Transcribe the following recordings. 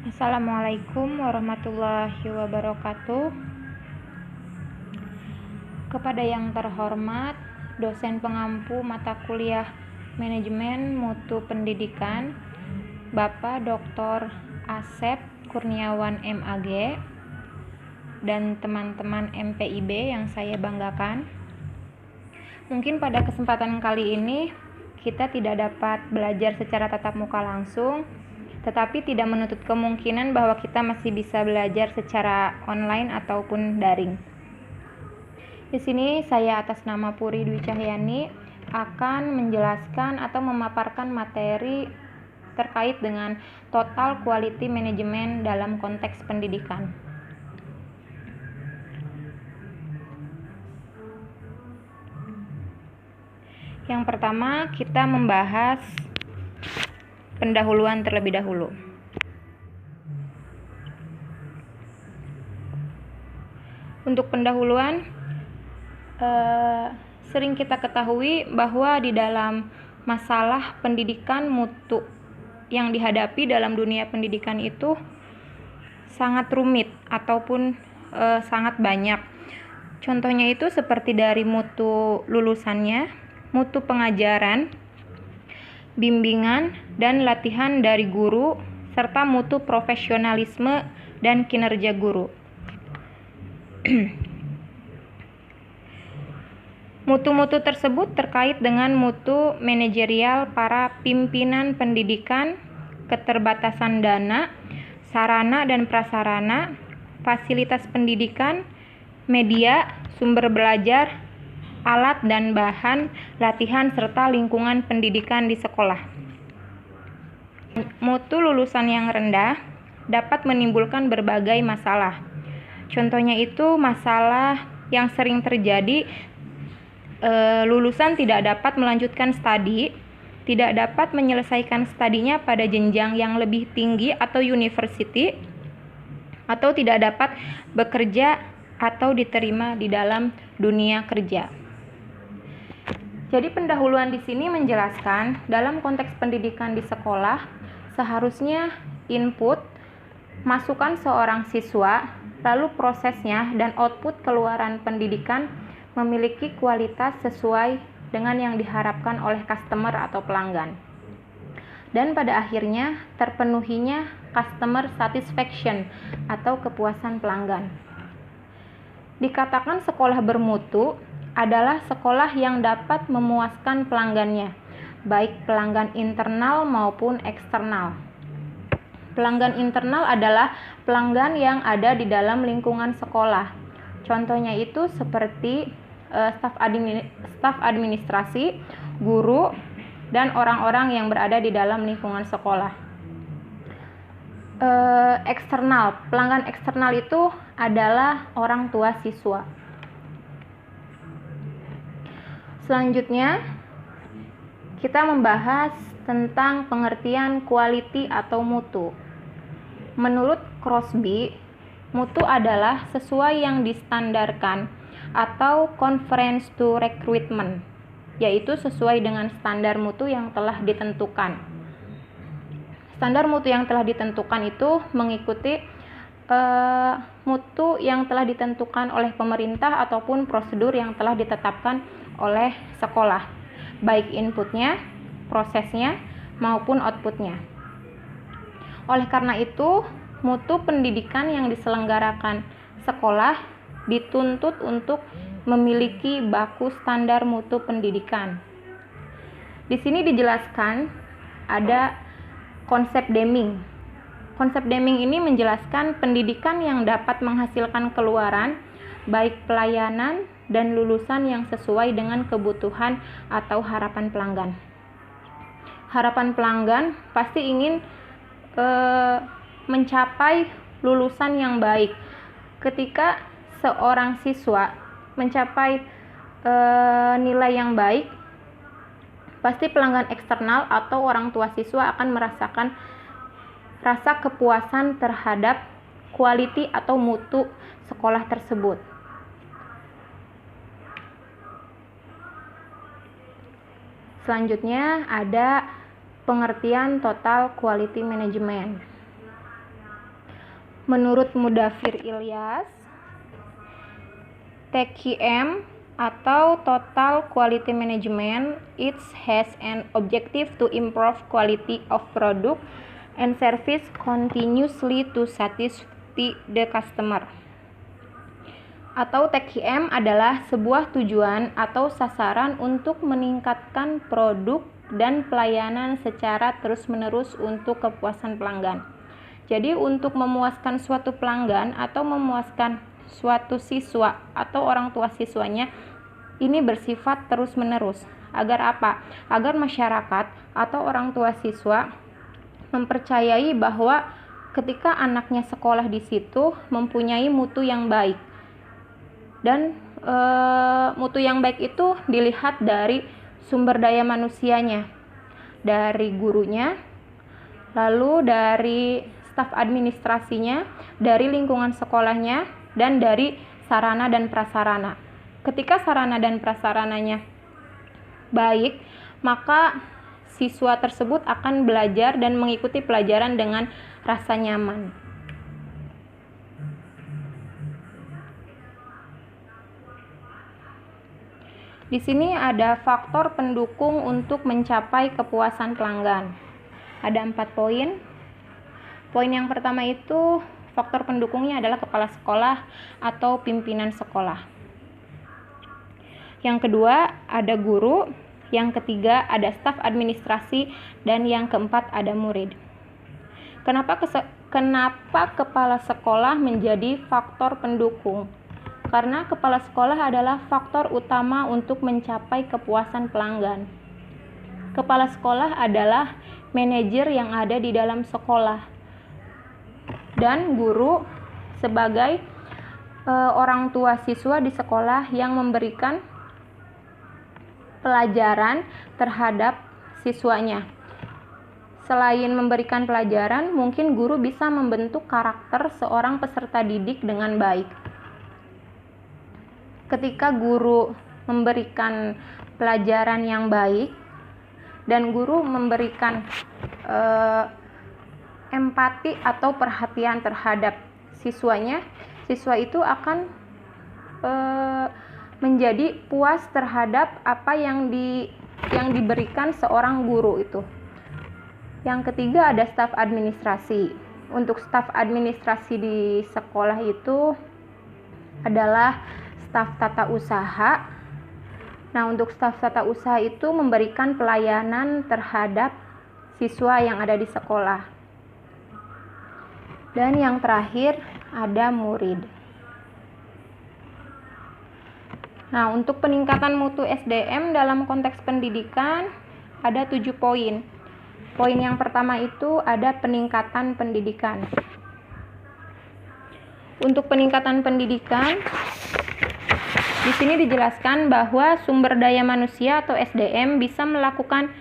Assalamualaikum warahmatullahi wabarakatuh. Kepada yang terhormat, dosen pengampu mata kuliah Manajemen Mutu Pendidikan, Bapak Dr. Asep Kurniawan MAG, dan teman-teman MPIB yang saya banggakan. Mungkin pada kesempatan kali ini kita tidak dapat belajar secara tatap muka langsung, tetapi tidak menutup kemungkinan bahwa kita masih bisa belajar secara online ataupun daring. Di sini saya atas nama Puri Dwi Cahyani akan menjelaskan atau memaparkan materi terkait dengan total quality management dalam konteks pendidikan. Yang pertama, kita membahas pendahuluan terlebih dahulu. Untuk pendahuluan, sering kita ketahui bahwa di dalam masalah pendidikan mutu yang dihadapi dalam dunia pendidikan itu sangat rumit ataupun sangat banyak. Contohnya itu seperti dari mutu lulusannya, mutu pengajaran, bimbingan dan latihan dari guru, serta mutu profesionalisme dan kinerja guru. Mutu-mutu tersebut terkait dengan mutu manajerial para pimpinan pendidikan, keterbatasan dana, sarana dan prasarana, fasilitas pendidikan, media, sumber belajar, alat dan bahan latihan serta lingkungan pendidikan di sekolah. Mutu lulusan yang rendah dapat menimbulkan berbagai masalah. Contohnya itu masalah yang sering terjadi, lulusan tidak dapat melanjutkan studi, tidak dapat menyelesaikan studinya pada jenjang yang lebih tinggi atau university, atau tidak dapat bekerja atau diterima di dalam dunia kerja. Jadi pendahuluan di sini menjelaskan dalam konteks pendidikan di sekolah seharusnya input, masukan seorang siswa, lalu prosesnya dan output keluaran pendidikan memiliki kualitas sesuai dengan yang diharapkan oleh customer atau pelanggan. Dan pada akhirnya terpenuhinya customer satisfaction atau kepuasan pelanggan. Dikatakan sekolah bermutu adalah sekolah yang dapat memuaskan pelanggannya, baik pelanggan internal maupun eksternal. Pelanggan internal adalah pelanggan yang ada di dalam lingkungan sekolah. Contohnya itu seperti staf administrasi, guru, dan orang-orang yang berada di dalam lingkungan sekolah. Eksternal, pelanggan eksternal itu adalah orang tua siswa. Selanjutnya, kita membahas tentang pengertian quality atau mutu. Menurut Crosby, mutu adalah sesuai yang distandarkan atau conformance to recruitment, yaitu sesuai dengan standar mutu yang telah ditentukan. Standar mutu yang telah ditentukan itu mengikuti mutu yang telah ditentukan oleh pemerintah ataupun prosedur yang telah ditetapkan oleh sekolah, baik inputnya, prosesnya, maupun outputnya. Oleh karena itu, mutu pendidikan yang diselenggarakan sekolah dituntut untuk memiliki baku standar mutu pendidikan. Di sini dijelaskan ada konsep Deming. Konsep Deming ini menjelaskan pendidikan yang dapat menghasilkan keluaran, baik pelayanan dan lulusan yang sesuai dengan kebutuhan atau harapan pelanggan. Harapan pelanggan pasti ingin mencapai lulusan yang baik. Ketika seorang siswa mencapai nilai yang baik, pasti pelanggan eksternal atau orang tua siswa akan merasakan rasa kepuasan terhadap quality atau mutu sekolah tersebut. Selanjutnya ada pengertian total quality management. Menurut Mudafir Ilyas, TQM atau Total Quality Management, it has an objective to improve quality of product and service continuously to satisfy the customer. Atau TQM adalah sebuah tujuan atau sasaran untuk meningkatkan produk dan pelayanan secara terus-menerus untuk kepuasan pelanggan. Jadi untuk memuaskan suatu pelanggan atau memuaskan suatu siswa atau orang tua siswanya, ini bersifat terus-menerus. Agar apa? Agar masyarakat atau orang tua siswa mempercayai bahwa ketika anaknya sekolah di situ mempunyai mutu yang baik. Dan mutu yang baik itu dilihat dari sumber daya manusianya, dari gurunya, lalu dari staf administrasinya, dari lingkungan sekolahnya, dan dari sarana dan prasarana. Ketika sarana dan prasarananya baik, maka siswa tersebut akan belajar dan mengikuti pelajaran dengan rasa nyaman. Di sini ada faktor pendukung untuk mencapai kepuasan pelanggan. Ada 4 poin. Poin yang pertama itu faktor pendukungnya adalah kepala sekolah atau pimpinan sekolah. Yang kedua ada guru, yang ketiga ada staf administrasi, dan yang keempat ada murid. Kenapa kepala sekolah menjadi faktor pendukung? Karena kepala sekolah adalah faktor utama untuk mencapai kepuasan pelanggan. Kepala sekolah adalah manajer yang ada di dalam sekolah, dan guru sebagai orang tua siswa di sekolah yang memberikan pelajaran terhadap siswanya. Selain memberikan pelajaran, mungkin guru bisa membentuk karakter seorang peserta didik dengan baik. Ketika guru memberikan pelajaran yang baik dan guru memberikan empati atau perhatian terhadap siswanya, siswa itu akan menjadi puas terhadap apa yang diberikan seorang guru itu. Yang ketiga ada staf administrasi. Untuk staf administrasi di sekolah itu adalah staf tata usaha. Nah, untuk staf tata usaha itu memberikan pelayanan terhadap siswa yang ada di sekolah. Dan yang terakhir ada murid. Nah, untuk peningkatan mutu SDM dalam konteks pendidikan ada 7 poin. Poin yang pertama itu ada peningkatan pendidikan. Untuk peningkatan pendidikan, di sini dijelaskan bahwa sumber daya manusia atau SDM bisa melakukan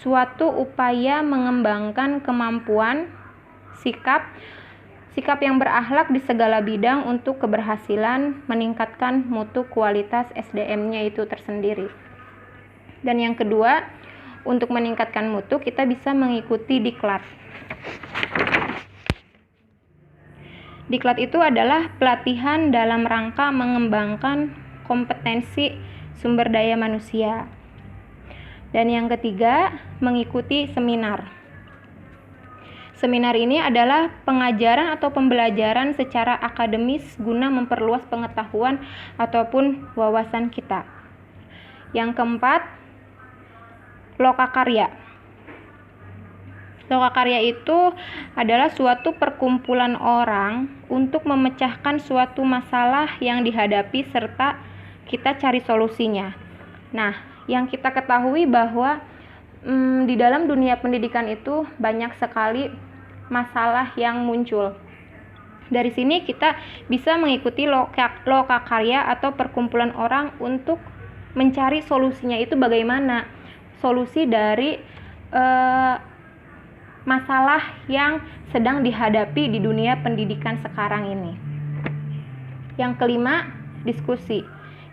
suatu upaya mengembangkan kemampuan, sikap yang berakhlak di segala bidang untuk keberhasilan meningkatkan mutu kualitas SDM-nya itu tersendiri. Dan yang kedua, untuk meningkatkan mutu kita bisa mengikuti diklat. Diklat itu adalah pelatihan dalam rangka mengembangkan kompetensi sumber daya manusia. Dan yang ketiga, mengikuti seminar. Seminar ini adalah pengajaran atau pembelajaran secara akademis guna memperluas pengetahuan ataupun wawasan kita. Yang keempat, lokakarya. Lokakarya itu adalah suatu perkumpulan orang untuk memecahkan suatu masalah yang dihadapi serta kita cari solusinya. Nah, yang kita ketahui bahwa di dalam dunia pendidikan itu banyak sekali masalah yang muncul. Dari sini kita bisa mengikuti lokakarya atau perkumpulan orang untuk mencari solusinya itu bagaimana. Solusi dari masalah yang sedang dihadapi di dunia pendidikan sekarang ini. Yang kelima, diskusi.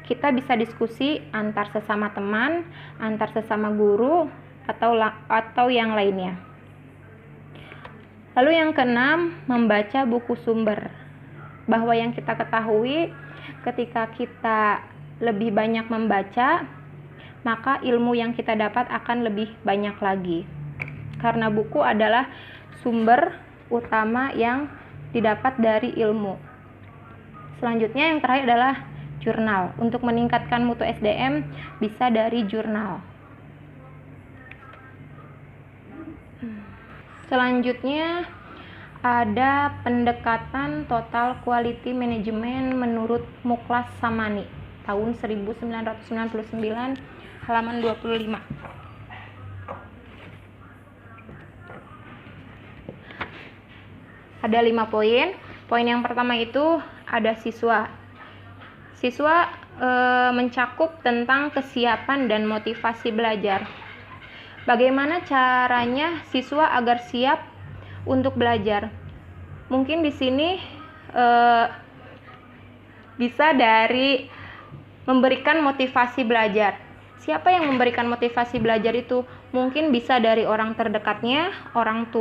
Kita bisa diskusi antar sesama teman, antar sesama guru, atau yang lainnya. Lalu yang keenam, membaca buku sumber. Bahwa yang kita ketahui ketika kita lebih banyak membaca, maka ilmu yang kita dapat akan lebih banyak lagi. Karena buku adalah sumber utama yang didapat dari ilmu. Selanjutnya yang terakhir adalah jurnal. Untuk meningkatkan mutu SDM bisa dari jurnal. Selanjutnya ada pendekatan total quality management menurut Muklas Samani tahun 1999 halaman 25. Ada 5 poin. Poin yang pertama itu ada siswa. Siswa mencakup tentang kesiapan dan motivasi belajar. Bagaimana caranya siswa agar siap untuk belajar? Mungkin di sini bisa dari memberikan motivasi belajar. Siapa yang memberikan motivasi belajar itu? Mungkin bisa dari orang terdekatnya, orang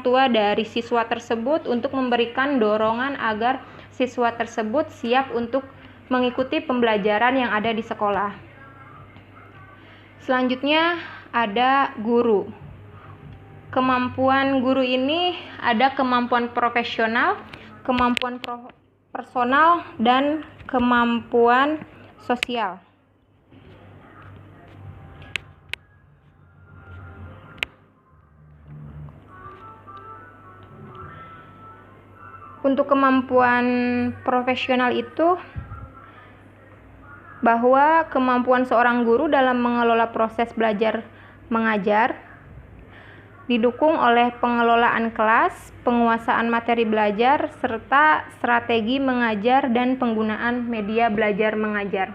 tua dari siswa tersebut untuk memberikan dorongan agar siswa tersebut siap untuk mengikuti pembelajaran yang ada di sekolah. Selanjutnya ada guru. Kemampuan guru ini ada kemampuan profesional, kemampuan personal, dan kemampuan sosial. Untuk kemampuan profesional itu bahwa kemampuan seorang guru dalam mengelola proses belajar mengajar didukung oleh pengelolaan kelas, penguasaan materi belajar, serta strategi mengajar dan penggunaan media belajar mengajar.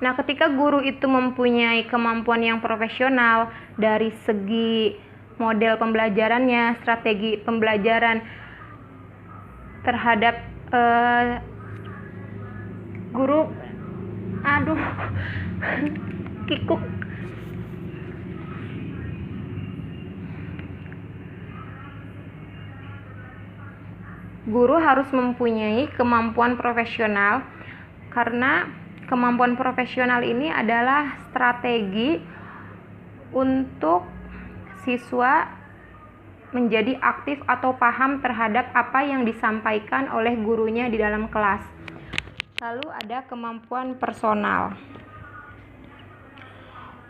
Nah, ketika guru itu mempunyai kemampuan yang profesional dari segi model pembelajarannya, strategi pembelajaran terhadap guru kikuk. Guru harus mempunyai kemampuan profesional karena kemampuan profesional ini adalah strategi untuk siswa menjadi aktif atau paham terhadap apa yang disampaikan oleh gurunya di dalam kelas. Lalu ada kemampuan personal.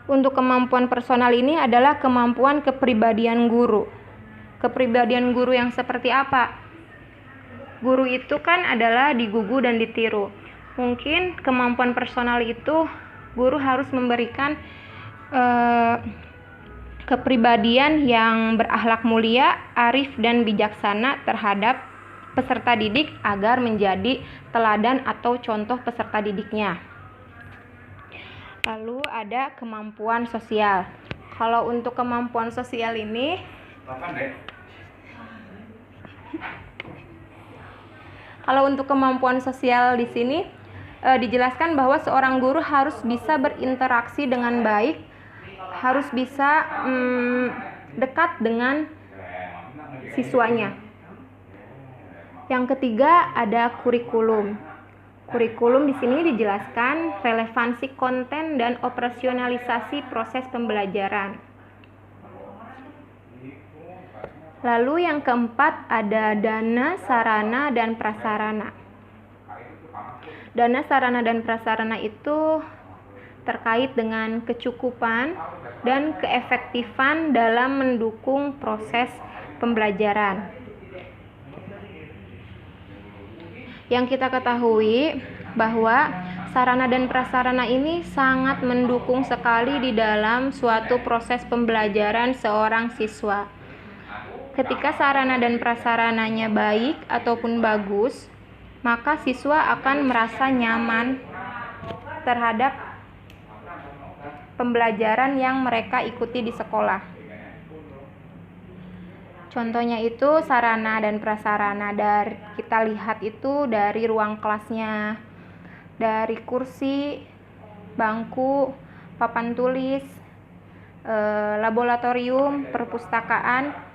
Untuk kemampuan personal ini adalah kemampuan kepribadian guru. Kepribadian guru yang seperti apa? Guru itu kan adalah digugu dan ditiru. Mungkin kemampuan personal itu guru harus memberikan kepribadian yang berakhlak mulia, arif dan bijaksana terhadap peserta didik agar menjadi teladan atau contoh peserta didiknya. Lalu ada kemampuan sosial. Kalau untuk kemampuan sosial ini di sini dijelaskan bahwa seorang guru harus bisa berinteraksi dengan baik, harus bisa dekat dengan siswanya. Yang ketiga ada kurikulum. Kurikulum di sini dijelaskan relevansi konten dan operasionalisasi proses pembelajaran. Lalu yang keempat ada dana, sarana, dan prasarana. Dana, sarana, dan prasarana itu terkait dengan kecukupan dan keefektifan dalam mendukung proses pembelajaran. Yang kita ketahui bahwa sarana dan prasarana ini sangat mendukung sekali di dalam suatu proses pembelajaran seorang siswa. Ketika sarana dan prasarananya baik ataupun bagus, maka siswa akan merasa nyaman terhadap pembelajaran yang mereka ikuti di sekolah. Contohnya itu sarana dan prasarana kita lihat itu dari ruang kelasnya, dari kursi, bangku, papan tulis, laboratorium, perpustakaan,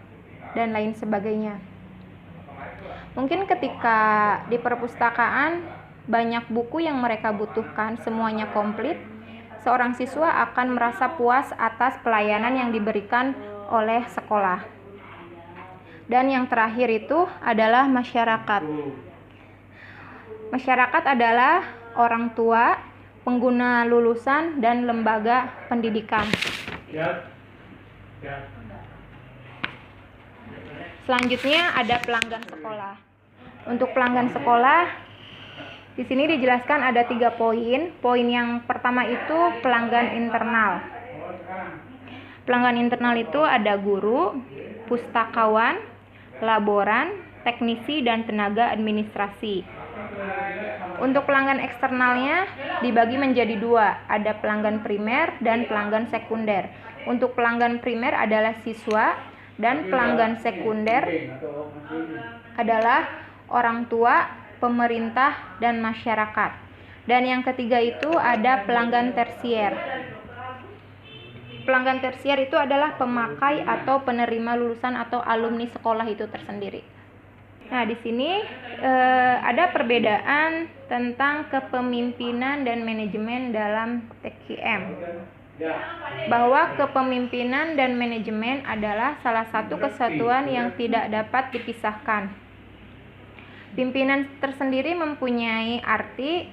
dan lain sebagainya. Mungkin ketika di perpustakaan banyak buku yang mereka butuhkan, semuanya komplit, seorang siswa akan merasa puas atas pelayanan yang diberikan oleh sekolah. Dan yang terakhir itu adalah masyarakat. Masyarakat adalah orang tua, pengguna lulusan, dan lembaga pendidikan. Selanjutnya ada pelanggan sekolah. Untuk pelanggan sekolah, di sini dijelaskan ada 3 poin. Poin yang pertama itu pelanggan internal. Pelanggan internal itu ada guru, pustakawan, laboran, teknisi, dan tenaga administrasi. Untuk pelanggan eksternalnya dibagi menjadi 2, ada pelanggan primer dan pelanggan sekunder. Untuk pelanggan primer adalah siswa, dan pelanggan sekunder adalah orang tua, pemerintah, dan masyarakat. Dan yang ketiga itu ada pelanggan tersier. Pelanggan tersier itu adalah pemakai atau penerima lulusan atau alumni sekolah itu tersendiri. Nah, di sini ada perbedaan tentang kepemimpinan dan manajemen dalam TQM. Bahwa kepemimpinan dan manajemen adalah salah satu kesatuan yang tidak dapat dipisahkan. Pimpinan tersendiri mempunyai arti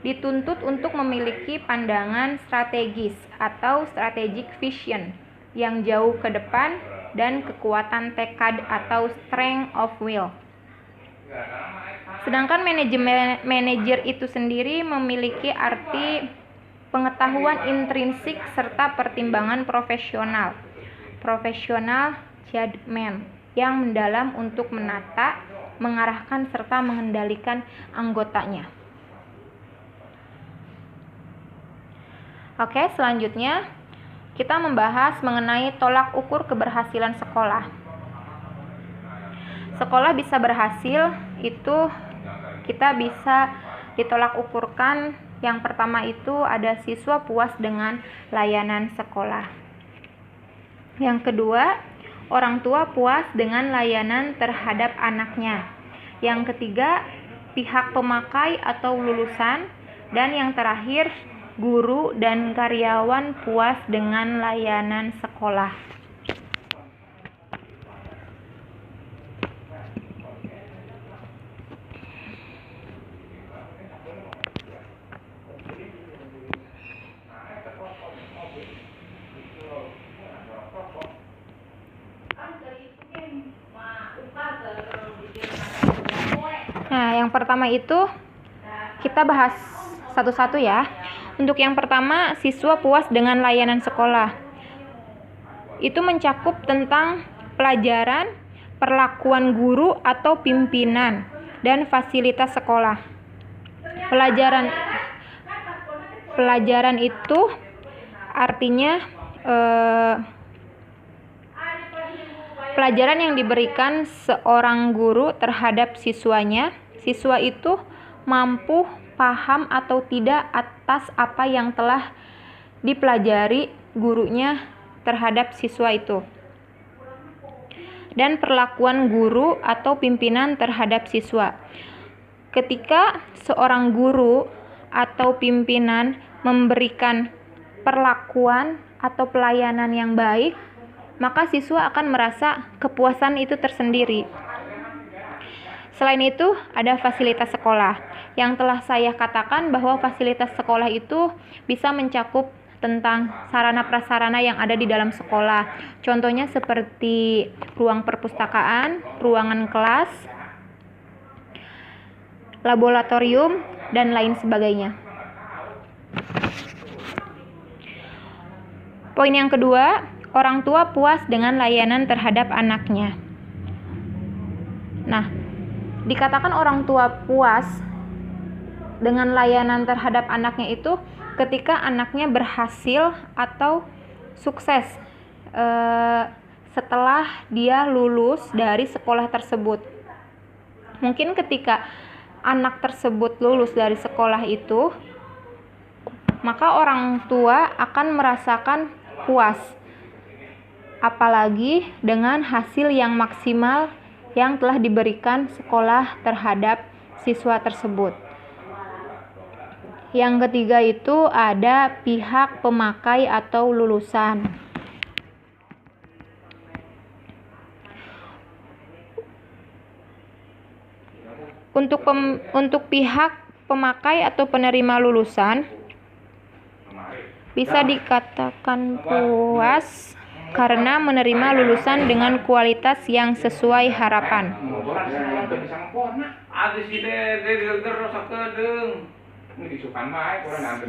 dituntut untuk memiliki pandangan strategis atau strategic vision yang jauh ke depan dan kekuatan tekad atau strength of will. Sedangkan manajer itu sendiri memiliki arti pengetahuan intrinsik serta pertimbangan profesional judgment yang mendalam untuk menata, mengarahkan serta mengendalikan anggotanya. Oke, selanjutnya kita membahas mengenai tolak ukur keberhasilan sekolah. Sekolah bisa berhasil itu kita bisa ditolak ukurkan. Yang pertama itu ada siswa puas dengan layanan sekolah. Yang kedua, orang tua puas dengan layanan terhadap anaknya. Yang ketiga, pihak pemakai atau lulusan. Dan yang terakhir, guru dan karyawan puas dengan layanan sekolah. Nah, yang pertama itu kita bahas satu-satu ya. Untuk yang pertama, siswa puas dengan layanan sekolah. Itu mencakup tentang pelajaran, perlakuan guru atau pimpinan, dan fasilitas sekolah. Pelajaran itu artinya pelajaran yang diberikan seorang guru terhadap siswanya. Siswa itu mampu paham atau tidak atas apa yang telah dipelajari gurunya terhadap siswa itu. Dan perlakuan guru atau pimpinan terhadap siswa. Ketika seorang guru atau pimpinan memberikan perlakuan atau pelayanan yang baik, maka siswa akan merasa kepuasan itu tersendiri. Selain itu, ada fasilitas sekolah. Yang telah saya katakan bahwa fasilitas sekolah itu bisa mencakup tentang sarana prasarana yang ada di dalam sekolah. Contohnya seperti ruang perpustakaan, ruangan kelas, laboratorium, dan lain sebagainya. Poin yang kedua, orang tua puas dengan layanan terhadap anaknya. Nah, dikatakan orang tua puas dengan layanan terhadap anaknya itu ketika anaknya berhasil atau sukses setelah dia lulus dari sekolah tersebut. Mungkin ketika anak tersebut lulus dari sekolah itu, maka orang tua akan merasakan puas. apalagi dengan hasil yang maksimal yang telah diberikan sekolah terhadap siswa tersebut. Yang ketiga itu ada pihak pemakai atau lulusan. Untuk pihak pemakai atau penerima lulusan bisa dikatakan puas karena menerima lulusan dengan kualitas yang sesuai harapan.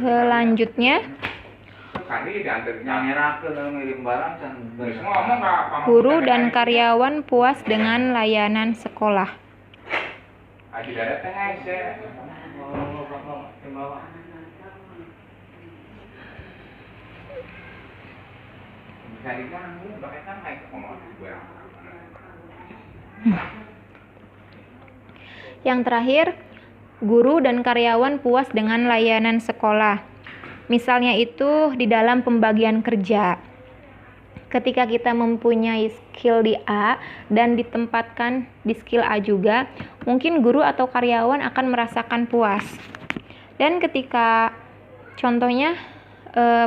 Selanjutnya, guru dan karyawan puas dengan layanan sekolah. Yang terakhir, guru dan karyawan puas dengan layanan sekolah. Misalnya itu di dalam pembagian kerja. Ketika kita mempunyai skill di A dan ditempatkan di skill A juga, mungkin guru atau karyawan akan merasakan puas. Dan ketika contohnya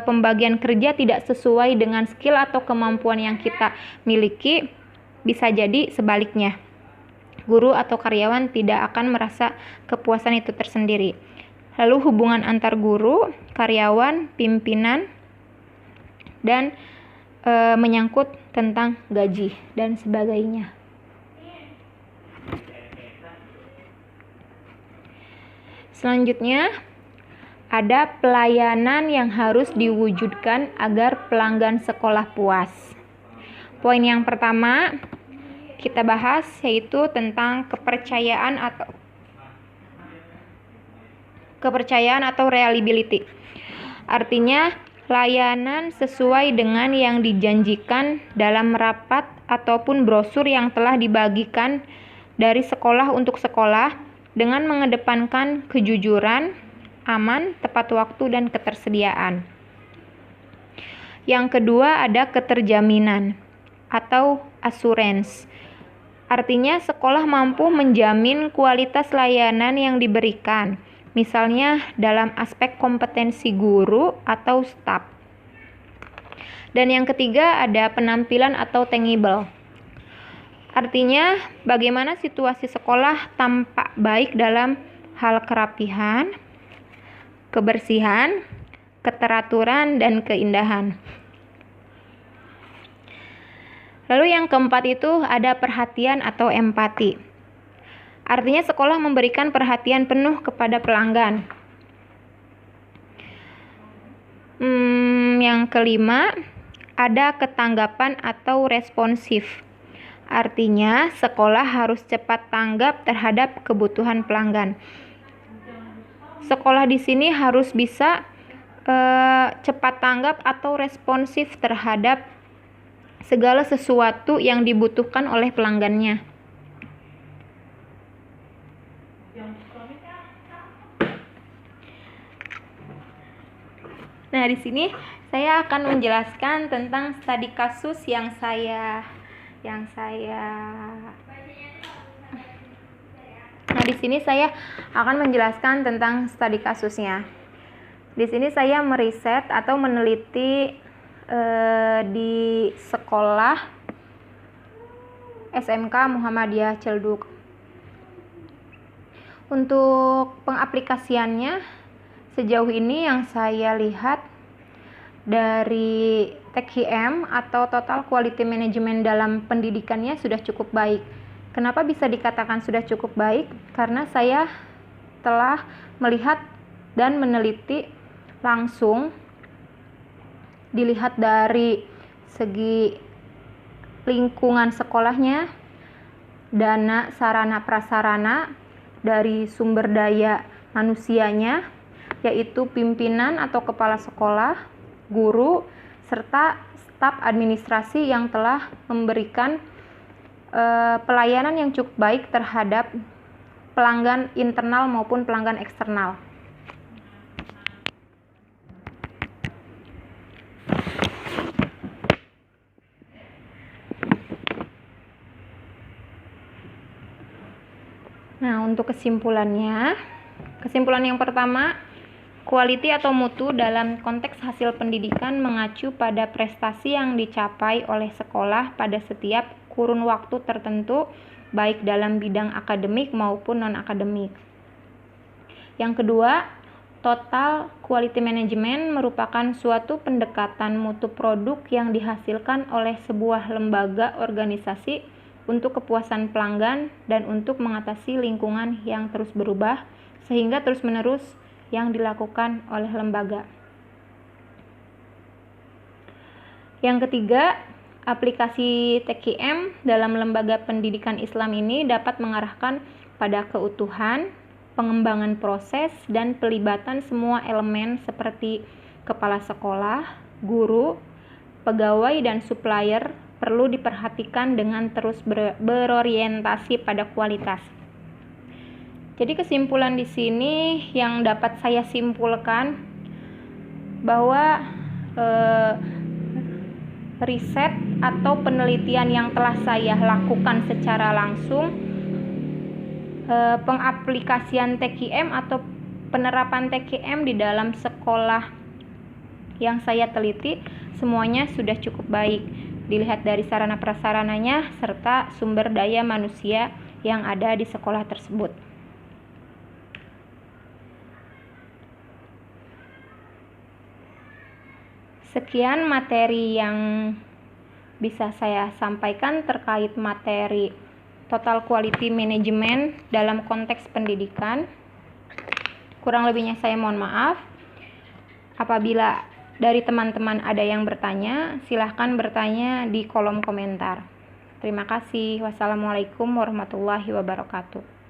pembagian kerja tidak sesuai dengan skill atau kemampuan yang kita miliki, bisa jadi sebaliknya. Guru atau karyawan tidak akan merasa kepuasan itu tersendiri. Lalu hubungan antar guru, karyawan, pimpinan, dan menyangkut tentang gaji dan sebagainya. Selanjutnya, ada pelayanan yang harus diwujudkan agar pelanggan sekolah puas. Poin yang pertama kita bahas yaitu tentang kepercayaan atau reliability. Artinya, layanan sesuai dengan yang dijanjikan dalam rapat ataupun brosur yang telah dibagikan dari sekolah untuk sekolah dengan mengedepankan kejujuran, aman, tepat waktu, dan ketersediaan. Yang kedua ada keterjaminan atau assurance. Artinya sekolah mampu menjamin kualitas layanan yang diberikan, misalnya dalam aspek kompetensi guru atau staf. Dan yang ketiga ada penampilan atau tangible. Artinya bagaimana situasi sekolah tampak baik dalam hal kerapihan, kebersihan, keteraturan, dan keindahan. Lalu yang keempat itu ada perhatian atau empati. Artinya sekolah memberikan perhatian penuh kepada pelanggan. Yang kelima ada ketanggapan atau responsif. Artinya sekolah harus cepat tanggap terhadap kebutuhan pelanggan. Sekolah di sini harus bisa cepat tanggap atau responsif terhadap segala sesuatu yang dibutuhkan oleh pelanggannya. Nah, di sini saya akan menjelaskan tentang studi kasus yang saya Nah, di sini saya akan menjelaskan tentang studi kasusnya. Di sini saya meriset atau meneliti di sekolah SMK Muhammadiyah Celduk. Untuk pengaplikasiannya sejauh ini yang saya lihat dari TQM atau Total Quality Management dalam pendidikannya sudah cukup baik. Kenapa bisa dikatakan sudah cukup baik? Karena saya telah melihat dan meneliti langsung, dilihat dari segi lingkungan sekolahnya, dana, sarana, prasarana, dari sumber daya manusianya, yaitu pimpinan atau kepala sekolah, guru, serta staf administrasi yang telah memberikan pelayanan yang cukup baik terhadap pelanggan internal maupun pelanggan eksternal. Nah, untuk kesimpulan yang pertama, quality atau mutu dalam konteks hasil pendidikan mengacu pada prestasi yang dicapai oleh sekolah pada setiap kurun waktu tertentu, baik dalam bidang akademik maupun non-akademik. Yang kedua, total quality management merupakan suatu pendekatan mutu produk yang dihasilkan oleh sebuah lembaga organisasi untuk kepuasan pelanggan dan untuk mengatasi lingkungan yang terus berubah sehingga terus-menerus yang dilakukan oleh lembaga. Yang ketiga, aplikasi TQM dalam lembaga pendidikan Islam ini dapat mengarahkan pada keutuhan, pengembangan proses, dan pelibatan semua elemen seperti kepala sekolah, guru, pegawai, dan supplier perlu diperhatikan dengan terus berorientasi pada kualitas. Jadi kesimpulan di sini yang dapat saya simpulkan bahwa riset atau penelitian yang telah saya lakukan secara langsung, pengaplikasian TQM atau penerapan TQM di dalam sekolah yang saya teliti semuanya sudah cukup baik dilihat dari sarana prasarananya serta sumber daya manusia yang ada di sekolah tersebut. Sekian materi yang bisa saya sampaikan terkait materi total quality management dalam konteks pendidikan. Kurang lebihnya saya mohon maaf. Apabila dari teman-teman ada yang bertanya, silahkan bertanya di kolom komentar. Terima kasih. Wassalamualaikum warahmatullahi wabarakatuh.